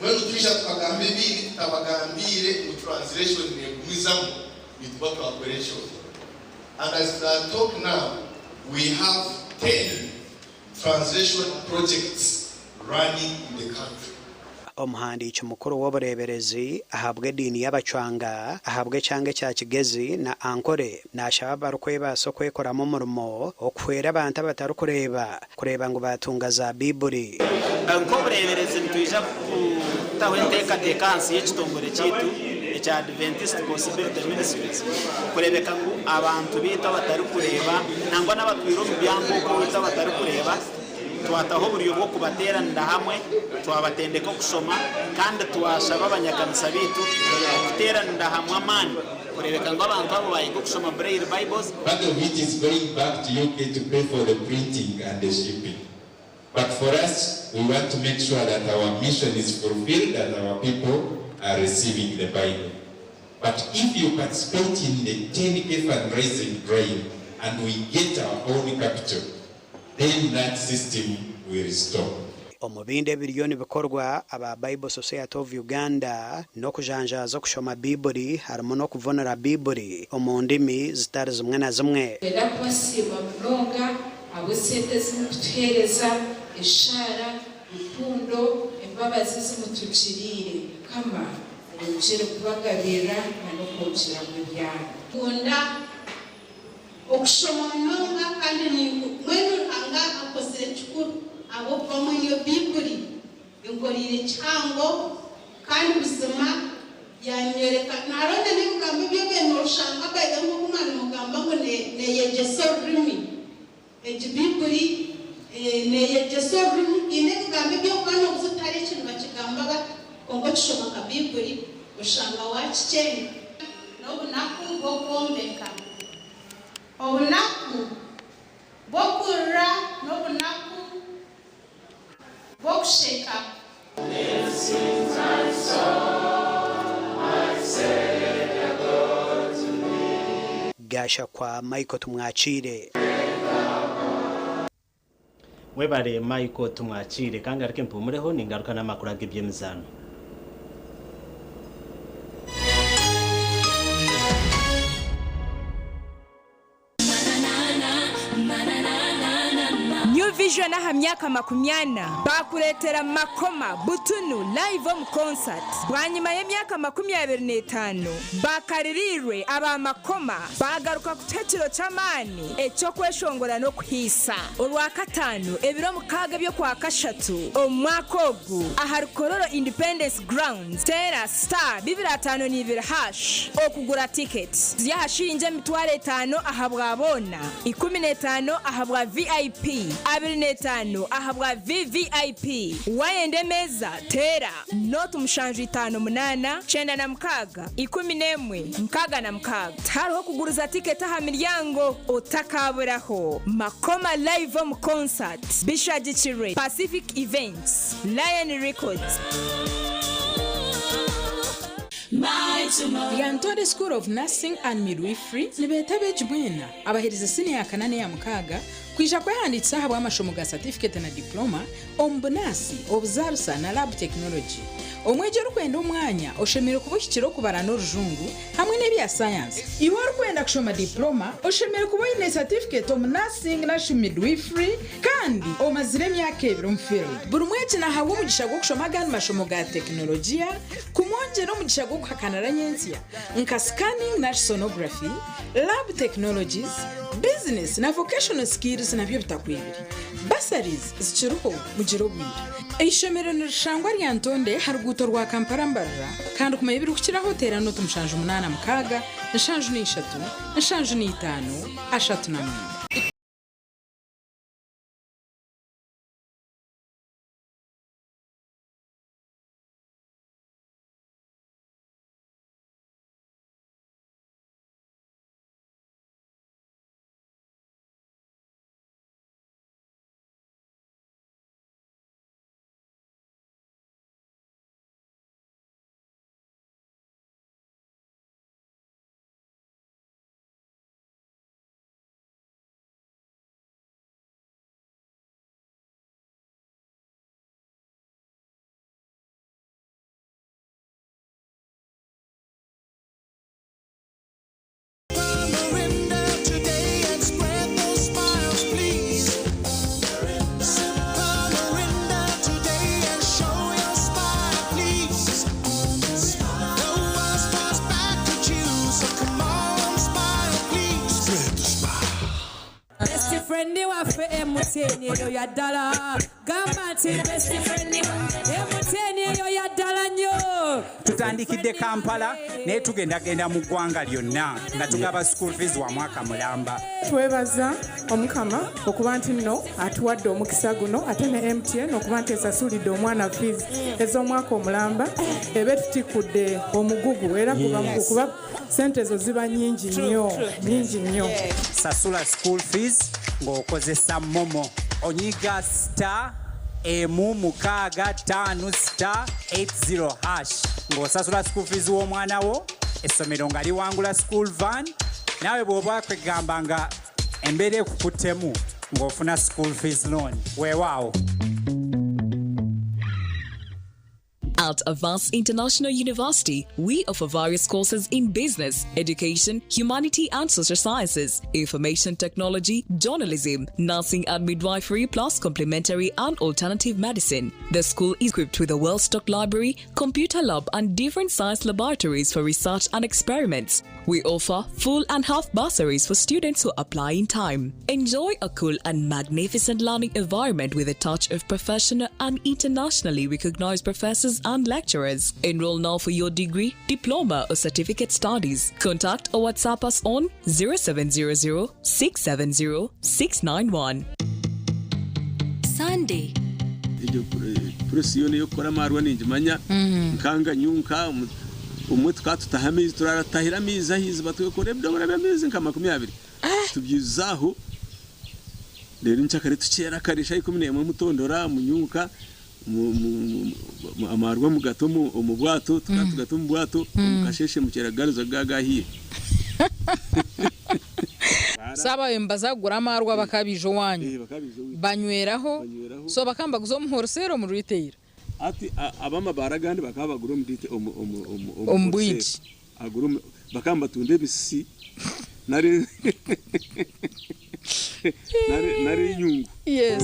mwenu twisha twagambire tabagambire mu translation ne gumizamu bitwa operation and as I talk now we have 10 translation projects running in the country. Omuhandiki mukuru w'obureberezi ahabwe dini y'abacwanga ahabwe cyange cya kigezi na ankore nashaba barukwebasa kwekoramo umurimo okwera abantu batarukureba ngo batunga za Bible nk'obureberezi ntwija kutahwenteka kansi y'ekitongore kitu ekya Adventist Possibility Ministries kurebeka ngo abantu bita batarukureba nangwa n'abatwiro mu byangombwa bita batarukureba twataho buriyo bwo kubateranira hamwe twabatendeka kusoma kandi twashaba abanyakanisa bitu kuteranira hamwe amani kurebeka ngo abantu abo bayiko kusoma Braille Bibles. Part of it is going back to UK to pay for the printing and the shipping. But for us, we want to make sure that our mission is fulfilled and our people are receiving the Bible. But if you participate in the 10K fundraising drive and we get our own capital, then that system will stop. Omubinde biliyoni bikorwa aba Bible Society of Uganda no kujanjaza kushoma Bible harimo no kuvonera Bible omundimi zitari zimwe na zimwe. Era kwasiba mnonga abo sente zimutuhereza ishara rukundo embabazi zimutugirire kama urugero kubagabira no kujira mu byaro. Kunda okushoma mnonga kandi ni mwenu anga akosere chukuru abo pamwe yo Bible ingorire cyango kandi bisoma yanyereka narone ni mugambo byo beno shanga baga ngo kumana mugambo ngo ne yejeso rimi Bible ne yejeso rimi ine mugambo byo kwano kuzutare kintu bakigamba ba kongo chishoma ka Bible ushanga wachicenga no nakugo bw'okwombeka obunaku bw'okurra n'obunaku bw'okusheka. gasha kwa Michael tumwakire. Webare Michael tumwakire kanga arike mpumureho ningaruka n'amakuru ag'ibyemizano. New Vision aha myaka 80 bakuretera makoma butunu live on concert bwanyuma y'imyaka 25 bakaririrwe aba makoma bagaruka kutetero camani eco kweshongora no kwisa urwa katanu ebiro mukaga byo kwa kashatu omwakogu aha Rukororo Independence Grounds Tera Star 25 okugura tickets yahashinje mitware 5 aha bwabona 15 aha bwa VIP 25 ahabwa VVIP wayende meza tera not mushanju 58 chenda na mkaga 11 mkaga na mkaga tariho kuguruza ticket aha miryango utakaburaho makoma live on concert Bishagicire Pacific Events Lion Records. Yantore School of Nursing and Midwifery nibetabe jibwena abahiriza sini ya kanane ya mkaga kwisha kwehanditsa habwa amashomo ga certificate na diploma ombunasi obuzarsa na lab technology omwejero kwenda umwanya oshemere kubushyikiro kubara n'orujungu hamwe n'ebya science iwe kwenda kushoma diploma oshemere kubona certificate of nursing na midwifery kandi omazire emyaka 2 mu field buri mweje na hawo mugisha gwo kushoma gani mashomo ga teknolojia kumwongera mugisha gwo kuhakanara nyensia nka scanning na sonography lab technologies business na vocational skills na byo bitakwibiri basaries zichiruho mugiro bwira ishomero nirishangwa ryantonde haruguto rwa Kampala mbarra kandi kumayibiri kukiraho terano tumushanju 8 mukaga nashanju ni 3 nashanju ni 5 ashatu na 1. Friendly wafe emuteni yo yadala gamba ti best friendly emuteni yo yadala nyo tutandikidde Kampala naye tugenda mu ggwanga lyonna nga tugaba school fees wa mwaka mulamba. Twebaza omukama okuba nti nno atuwadde omukisa guno ate ne MTN okuba nti esasulidde omwana fees ez'omwaka omulamba ebe tutikudde omugugu era kuba sente ezo ziba nyingi nnyo. Sasula school fees ng'okozesa momo onyiga star emu mukaaga 5 star 80 hash ng'osasula school fees w'omwana wo essomero nga liwangula school van nawe bw'oba kwegamba nga embeera ekukuttemu ng'ofuna school fees loan weewaawo. At Avance International University, we offer various courses in business, education, humanity and social sciences, information technology, journalism, nursing and midwifery, plus complementary and alternative medicine. The school is equipped with a well-stocked library, computer lab and different science laboratories for research and experiments. We offer full and half bursaries for students who apply in time. Enjoy a cool and magnificent learning environment with a touch of professional and internationally recognized professors and lecturers. Enroll now for your degree, diploma or certificate studies. Contact or WhatsApp us on 0700 670 691. Sunday. Presione yo kora marwa ninjimanya nkanga nyunka umwe tukatutahamizi turaratahira amizi ahize batwekore byo bamizi nka 20 tubyizaho rero nchakare tukera karisha ikumene mu mutondora munyuka amarwa mu gato mu bwato tukatugato mu bwato mukasheshe mu keragaruza gagahiye saba embazagura amarwa bakabijo wanyu banyweraho so bakamba guzo muhorsero mu retail ati abama baragandi bakabagura umudite ombwinji agura bakamba tunde bisi nari nyungu yes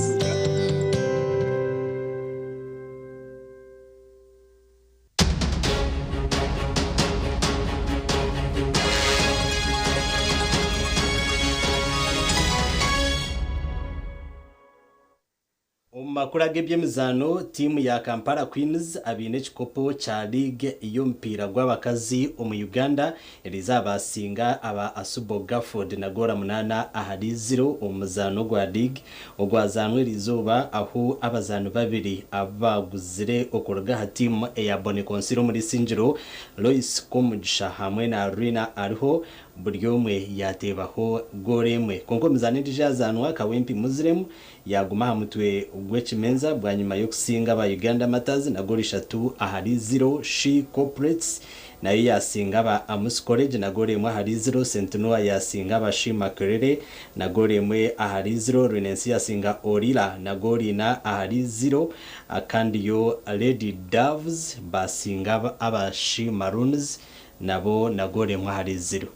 Makuru g'ebyemizano timu ya Kampala Queens abine chikopo cha league iyo mpira gw'abakazi mu Uganda elizabasinga aba Asubo Gafford na gora munana ahari 0 omuzano gwa league ogwazanwe lizoba aho abazano babiri abaguzire okoroga ha timu ya Bonekonsiro muri Sinjiro Lois Komugisha hamwe na Rina ariho buri umwe yatebaho goremwe konko mizane dijazanwa kawempi muziremu yaguma hamutwe ugwechimenza bwa nyuma yo kusinga ba Uganda Matazi na goli 3 ahari 0 She Corporates nayo yasinga ba Amus College na goli 1 ahari 0 Sentinua yasinga ba Shima Kerere na goli 1 ahari 0 Renensi yasinga Orila na goli na ahari 0 kandi yo Lady Doves basinga aba She Maroons nabo na goli 1 ahari 0.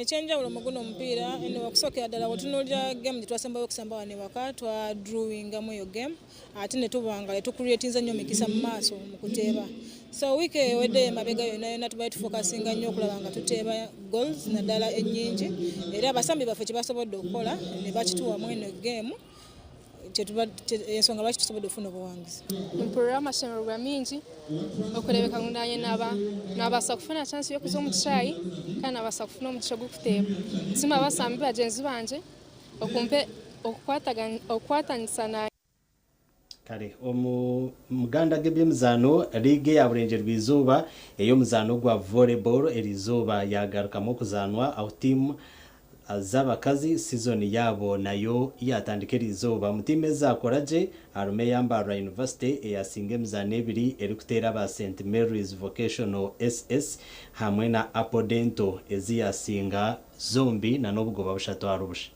Chenja muguno mpira ene wakusokera dala watunulira game twasamba okusamba ne wakatwa drawing amoyo game atine tubanga to create nyo mikisa maso mukuteba so wike wede mabega yona tubaye focusing nnyo okulabanga tuteba goals na dala enyingi era abasambi bafe kibasobodde okukola ne bakituwa mwene game ensonga lwaki tusobodde okufuna obuwanguzi mu program amasomero mingi okurebeka ngundanye n'abasa kufuna chance y'okuza omu kishayi kandi abasa kufuna omugisha gw'okuteeba sima abasambi bagenzi banje okumpe okukwatanyisa na kare muganda g'ebyemizano ligue ya Burenje rw'izuba eyo muzano gwa volleyball erizuba yagarukamo kuzanwa aho team z'abakazi season yabo nayo yatandikira izuba mutime zakoraje arume yambara university eyasinga emizano ebiri eri kutera ba St Mary's Vocational SS hamwe na Apodento eziyasinga zombi na n'obugoba bushatu arubusha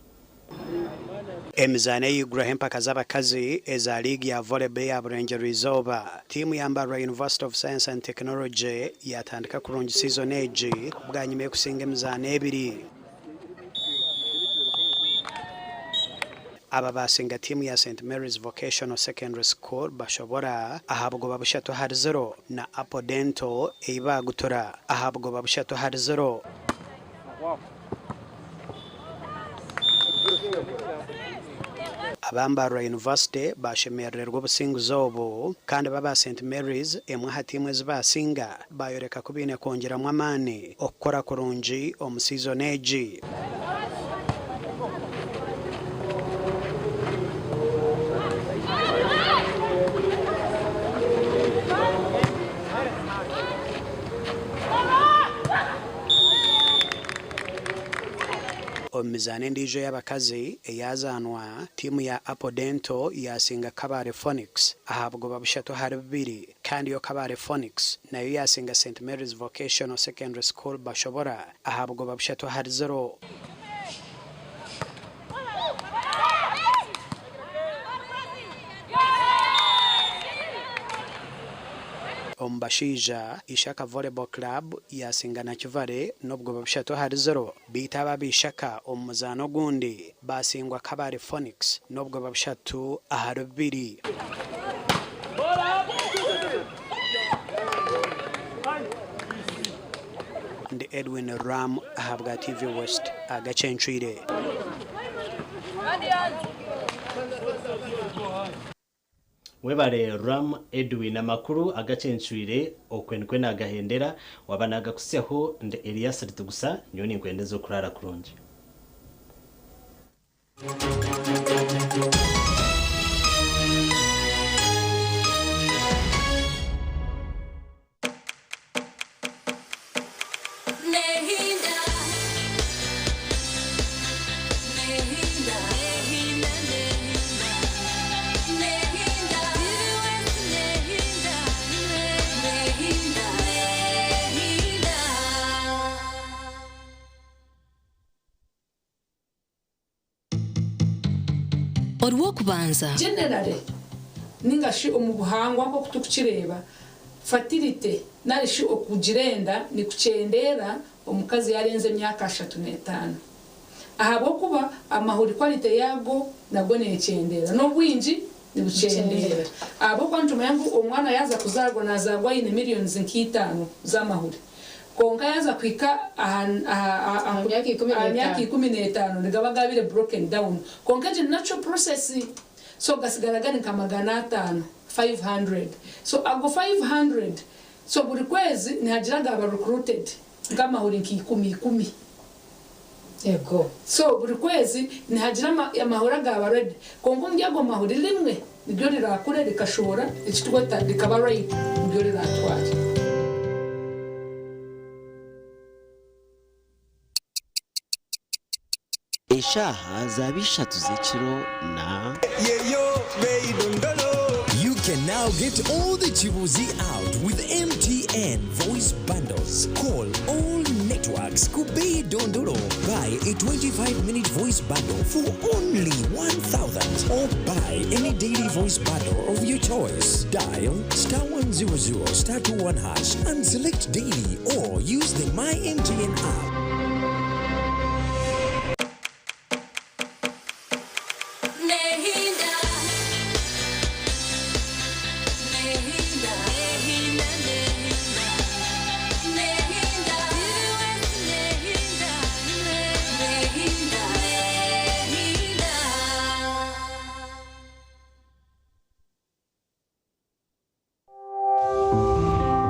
emizane y'igura empaka z'abakazi eza league ya volleyball ya Burenje rw'izuba timu yambara University of Science and Technology yatandika kurungi season egi bwanyuma yo kusinga emizane ebiri aba basinga timu ya St Mary's Vocational Secondary School bashobora ahabwo babushatu hari 0 na Apodento eibagutora ahabwo babushatu hari 0 abambara University bashemererwa obusinguzo obu kandi baba St Mary's emwe hatimu ezibasinga bayoreka kubine kongeramwa amani okukora kurungi omu season egi omizane ndijo y'abakazi eyazanwa timu ya Apodento yasinga Kabare Phonics ahabwo babushatu hari 2 kandi yo Kabare Phonics nayo yasinga St Mary's Vocational Secondary School bashobora ahabwo babushatu hari 0. Ombashija Ishaka Volleyball Club yasinga na Kivare nobwo babushatu hari 0 bitaba bishaka omuzano gundi basingwa Kabare Phonics nobwo babushatu ahari 2. Ndi Edwin Ram ahabwa TV West Agacencwire. Webare Ram Edwin amakuru Agacencwire okwenkwe nagahendera wabanaga kuseho nde Elias ritugusa nyoni nkwendezo kurara kurunje. Kubanza generally ningashi omubuhangwa ko kutukireba fatilite narishi okugirenda ni kucendera omukazi yarenze myaka 35 ahabo kuba amahuri quality yago nago necendera no bwinji ni bucendera abo kwantu yangu omwana yaza kuzagwa nazagwa ine millions nk'itano z'amahuri konka yaza kwika myaki 15 nigabagabire broken down konka je natural process so gasigaragani kamagana 500 so ago 500 so buri kwezi ni hajiraga aba recruited ngama huri nk'ikumi yego so buri kwezi ni hajira amahuraga aba ready kongo ngyago mahuri limwe nibyo rirakure rikashora ikitugota rikaba right nibyo riratwaje. Eshaha zabishatu z'ekiro na You can now get all the Chibuzi out with MTN voice bundles. Call all networks Kubei Dondoro. Buy a 25-minute voice bundle for only 1,000 or buy any daily voice bundle of your choice. Dial *100 *21# and select daily or use the My MTN app.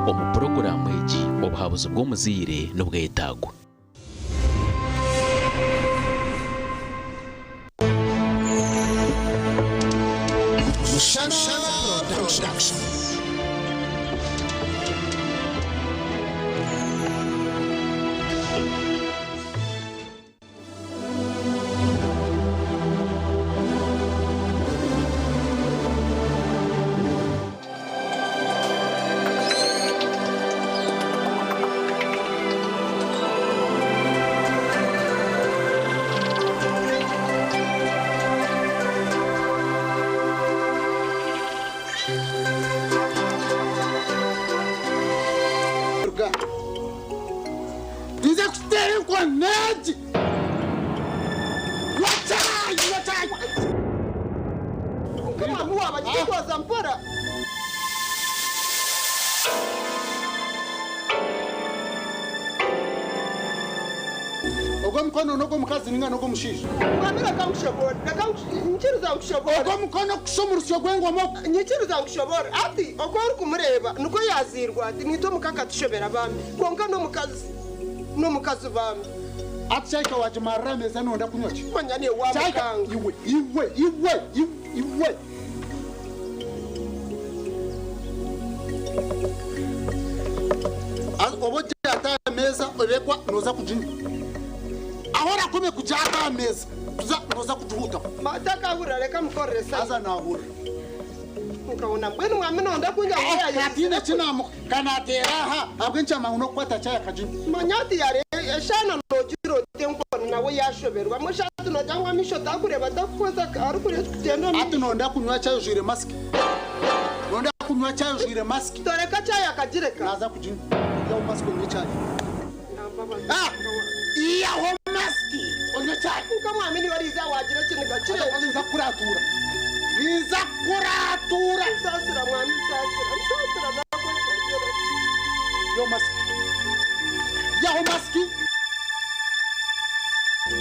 Omuprogaramu egi obuhabuzi bw'omuzire n'obwetagwa. Production. Mkono noko mukazi ninga noko mushisha. Kwamira kamushobora. Nchiruza ukushobora. Ogo mukono kusomurusyo gwengwa moko. Nchiruza ukushobora. Ati okori kumureba nuko yazirwa ati nito mukaka tushobera bambi. Konka no mukazi bambi. Atshayika waje marameza nonda kunyochi. Manyane wa mukanga. Iwe. Oboje ata meza olekwa noza kujini. ahora kome kujaka ameza tuza kutuhuta matakabura reka mukoresa aza nahura ukabona mbwenu mwami nonda kunya ngoya katine chinamo kanateraha abwencha mahuno kwata chaya kajini manyati yare eshana nojiro tempo nawe yashoberwa mushatu nojangwa misho takureba takukoza ari kuri kugenda ati nonda kunywa chayo jire mask nonda kunywa chayo jire mask toreka chaya kajireka naza kujini ya mask ni chayo iya ho mask onye chayo kama amini wariza wajira chini gachire nza kuratura niza kuratura sasira mwami sasira nako yo mask ya ho mask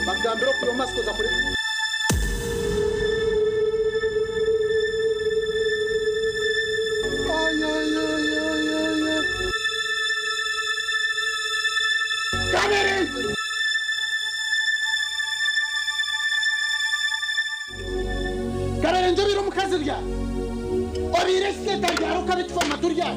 bagambiro ku yo mask za kure Karere njobiro mukazi rya obire seta rya rukabitwa maturya